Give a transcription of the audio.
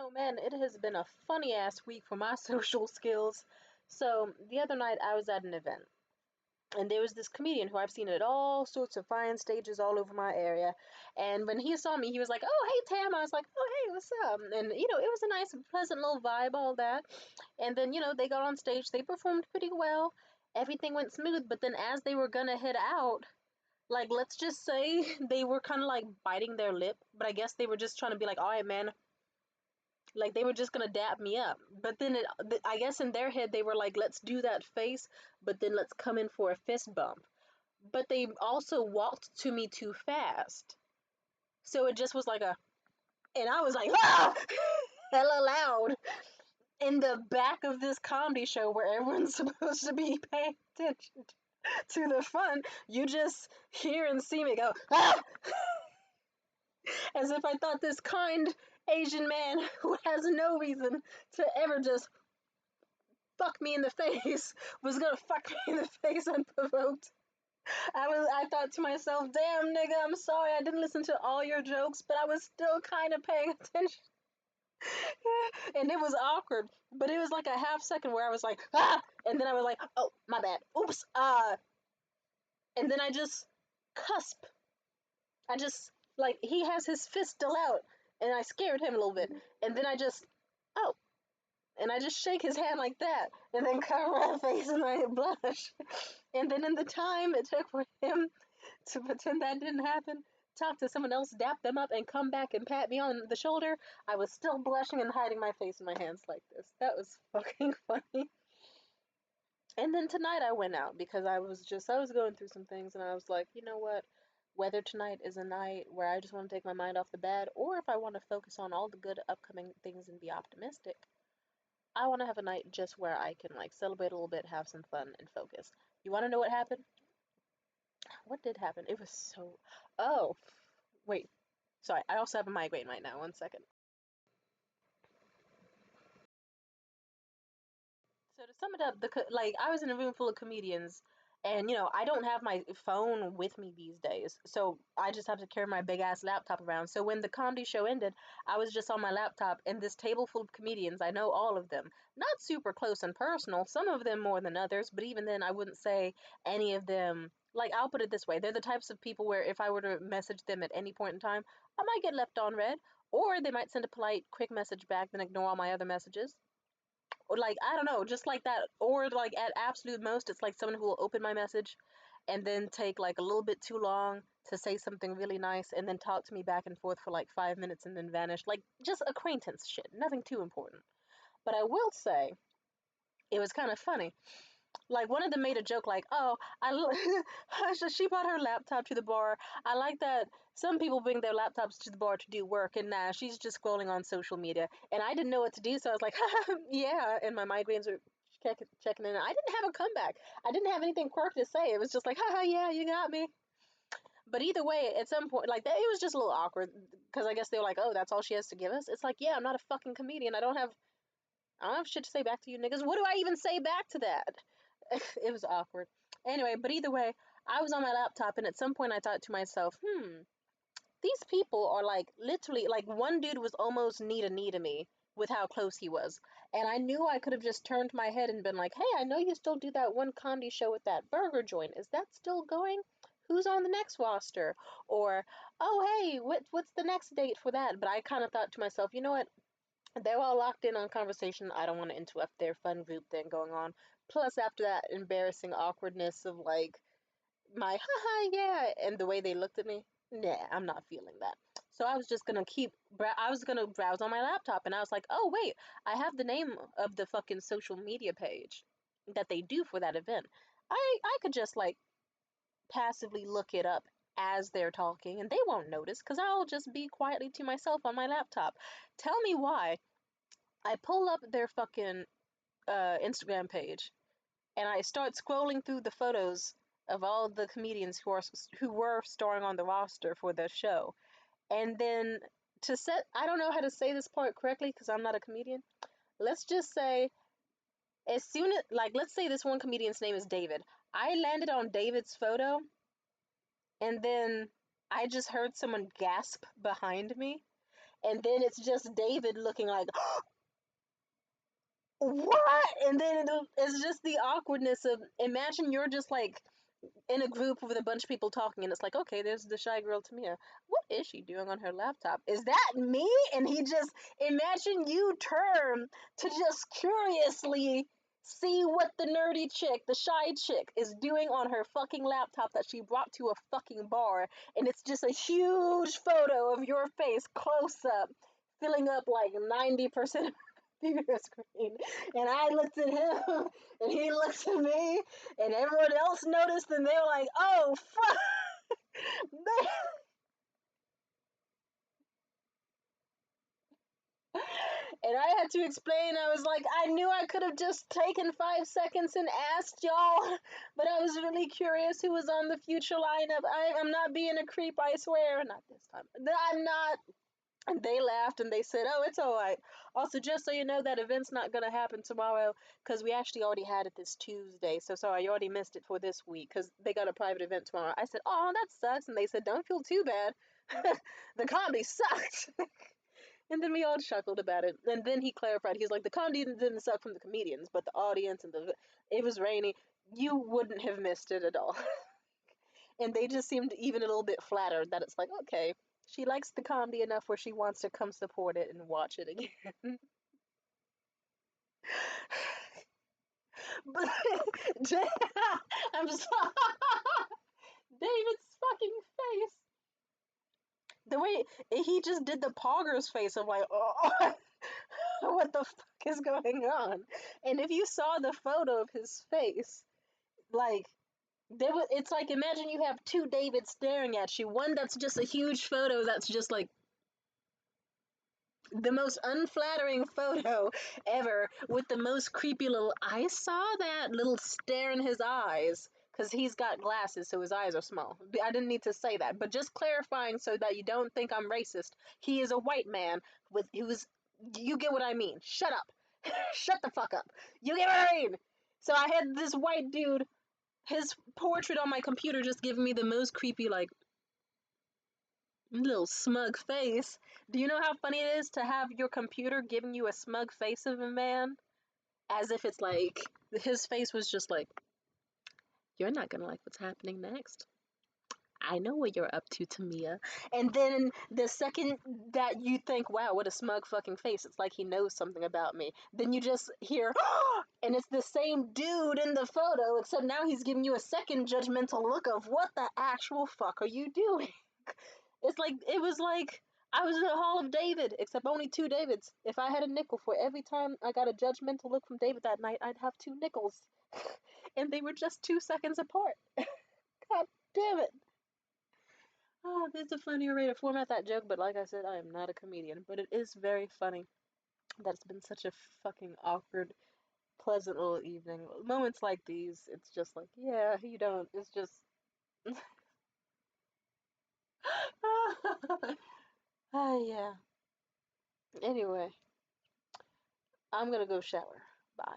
Oh man, it has been a funny ass week for my social skills. So, the other night I was at an event, and there was this comedian who I've seen at all sorts of fine stages all over my area. And when he saw me, he was like, "Oh, hey, Tam." I was like, "Oh, hey, what's up?" And, it was a nice, pleasant little vibe, all that. And then, they got on stage, they performed pretty well. Everything went smooth, but then as they were gonna head out, like, let's just say they were kind of like biting their lip, but I guess they were just trying to be like, "All right, man," like they were just gonna dap me up. But then I guess in their head they were like, let's do that face, but then let's come in for a fist bump. But they also walked to me too fast, so it just was like a, and I was like, ah, hella loud in the back of this comedy show where everyone's supposed to be paying attention to the fun. You just hear and see me go, ah, as if I thought this kind Asian man who has no reason to ever just fuck me in the face was gonna fuck me in the face unprovoked. I thought to myself, damn nigga, I'm sorry I didn't listen to all your jokes, but I was still kind of paying attention. And it was awkward, but it was like a half second where I was like, ah, and then I was like, oh, my bad, oops, and then I just cusp. I just, like, he has his fist still out, and I scared him a little bit, and then I just, oh, and I just shake his hand like that, and then cover my face and I blush. And then in the time it took for him to pretend that didn't happen, talk to someone else, dap them up, and come back and pat me on the shoulder, I was still blushing and hiding my face in my hands like this. That was fucking funny. And then tonight I went out because I was going through some things and I was like, you know what? Whether tonight is a night where I just want to take my mind off the bed, or if I want to focus on all the good upcoming things and be optimistic, I want to have a night just where I can like celebrate a little bit, have some fun, and focus. You want to know what happened? What did happen? It was so. Oh, wait. Sorry, I also have a migraine right now. One second. So to sum it up, like I was in a room full of comedians, and I don't have my phone with me these days, so I just have to carry my big ass laptop around. So when the comedy show ended, I was just on my laptop, and this table full of comedians, I know all of them, not super close and personal, some of them more than others, but even then, I wouldn't say any of them. Like I'll put it this way: they're the types of people where if I were to message them at any point in time, I might get left on read, or they might send a polite, quick message back, then ignore all my other messages, or like I don't know, just like that, or like at absolute most, it's like someone who will open my message and then take like a little bit too long to say something really nice and then talk to me back and forth for like 5 minutes and then vanish, like just acquaintance shit, nothing too important. But I will say it was kind of funny. Like one of them made a joke like, "Oh, she brought her laptop to the bar. I like that some people bring their laptops to the bar to do work, and now she's just scrolling on social media." And I didn't know what to do, so I was like, "Yeah." And my migraines were checking in. I didn't have a comeback. I didn't have anything quirky to say. It was just like, "Haha, yeah, you got me." But either way, at some point, like that, it was just a little awkward because I guess they were like, "Oh, that's all she has to give us." It's like, yeah, I'm not a fucking comedian. I don't have shit to say back to you niggas. What do I even say back to that? It was awkward. Anyway, but either way, I was on my laptop, and at some point I thought to myself, these people are like literally, like one dude was almost knee to knee to me with how close he was. And I knew I could have just turned my head and been like, hey, I know you still do that one comedy show with that burger joint. Is that still going? Who's on the next roster? Or, oh, hey, what's the next date for that? But I kind of thought to myself, you know what? They're all locked in on conversation. I don't want to interrupt their fun group thing going on. Plus, after that embarrassing awkwardness of like my haha yeah, and the way they looked at me, nah, I'm not feeling that. So I was just gonna I was gonna browse on my laptop, and I was like, oh wait, I have the name of the fucking social media page that they do for that event. I could just like passively look it up as they're talking, and they won't notice because I'll just be quietly to myself on my laptop. Tell me why. I pull up their fucking Instagram page, and I start scrolling through the photos of all the comedians who were starring on the roster for the show. And then I don't know how to say this part correctly because I'm not a comedian. Let's just say, as soon as, like, let's say this one comedian's name is David. I landed on David's photo, and then I just heard someone gasp behind me. and then it's just David looking like, what? And then it's just the awkwardness of, imagine you're just like in a group with a bunch of people talking, and it's like, okay, there's the shy girl Tamia. What is she doing on her laptop? Is that me? And he just, imagine you turn to just curiously see what the nerdy chick, the shy chick, is doing on her fucking laptop that she brought to a fucking bar, and it's just a huge photo of your face close up, filling up like 90% of the screen. And I looked at him, and he looked at me, and everyone else noticed, and they were like, "Oh fuck!" And I had to explain. I was like, I knew I could have just taken 5 seconds and asked y'all, but I was really curious who was on the future lineup. I'm not being a creep, I swear. Not this time. I'm not. And they laughed and they said, "Oh, it's all right." Also, just so you know, that event's not gonna happen tomorrow because we actually already had it this Tuesday. So sorry, you already missed it for this week because they got a private event tomorrow. I said, "Oh, that sucks," and they said, "Don't feel too bad. The comedy sucked." And then we all chuckled about it. And then he clarified. He's like, "The comedy didn't suck from the comedians, but the audience and the it was rainy. You wouldn't have missed it at all." And they just seemed even a little bit flattered that it's like, okay, she likes the comedy enough where she wants to come support it and watch it again. But I'm just David's fucking face. The way he just did the poggers face of like, oh, what the fuck is going on? And if you saw the photo of his face, like it's like, imagine you have two Davids staring at you. One that's just a huge photo that's just like the most unflattering photo ever with the most creepy little, I saw that little stare in his eyes because he's got glasses so his eyes are small. I didn't need to say that, but just clarifying so that you don't think I'm racist. He is a white man with who was, you get what I mean. Shut up. Shut the fuck up. You get what I mean. So I had this white dude, his portrait on my computer just giving me the most creepy, like, little smug face. Do you know how funny it is to have your computer giving you a smug face of a man? As if it's like, his face was just like, you're not gonna like what's happening next. I know what you're up to, Tamia. And then the second that you think, wow, what a smug fucking face, it's like he knows something about me. Then you just hear, and it's the same dude in the photo, except now he's giving you a second judgmental look of, what the actual fuck are you doing? It's like, it was like I was in the Hall of David, except only two Davids. If I had a nickel for every time I got a judgmental look from David that night, I'd have two nickels. And they were just 2 seconds apart. God damn it. Oh, there's a funnier way to format that joke, but like I said, I am not a comedian. But it is very funny that it's been such a fucking awkward, pleasant little evening. Moments like these, it's just like, yeah, you don't. It's just. Ah, yeah. Anyway, I'm gonna go shower. Bye.